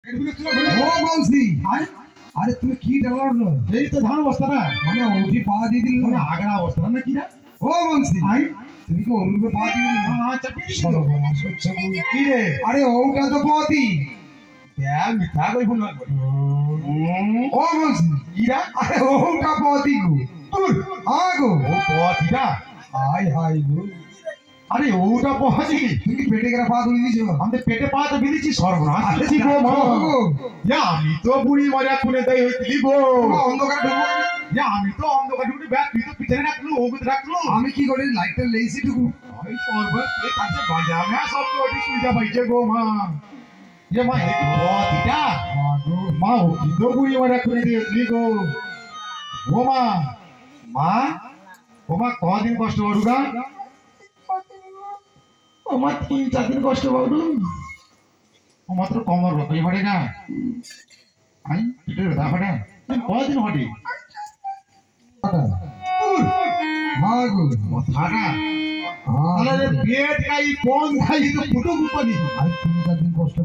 ও মাউসি আরে তুমি কি ডালালো এই তো ধান অবস্থা না মানে ওটি পা দিয়ে দিল মানে আগড়া অবস্থা না কি না ও মাউসি তুমি কি ওর উপরে পা দিয়ে দিল আচ্ছা চলো কি রে আরে ওটা তো পতি দেখ মিথ্যা কইব না ও মাউসি ইরা আরে ওটা পতি গো তুই আগো ও পথিটা হাই হাই গো আরে ওটা পথি তুমি পেটে করে পা দিয়ে দিছো আমাদের পেটে পা তো বিলিছি সর্বনাশ কি গো মা ইয়া আমি তো বুড়ি মজা খুলে দেই হইলি গো অন্ধকার ঢুকবো ইয়া আমি তো অন্ধকার ঢুকে ব্যাগ তুই তো পিছনে রাখলু ওকে রাখলু আমি কি করে লাইটটা লেইছি ঢুকু আমি সর্বনাশ এই কাছে বাজা আমি সব তো ওটি সুবিধা পাইছে গো মা ये माँ एक बहुत ही क्या माँ हो कि दो बुरी वाला खुले दिए लिखो वो माँ कौन दिन कष्ट बढ़ूगा वो माँ 3-4 दिन कष्ट बढ़ू वो मात्र कमर रखी पड़ेगा आई पिटे रहा पड़े कौन दिन हटी हाँ गो थाना हाँ अरे पेट का ही कौन खाई तो फुटो ऊपर नहीं आज 3-4 दिन कष्ट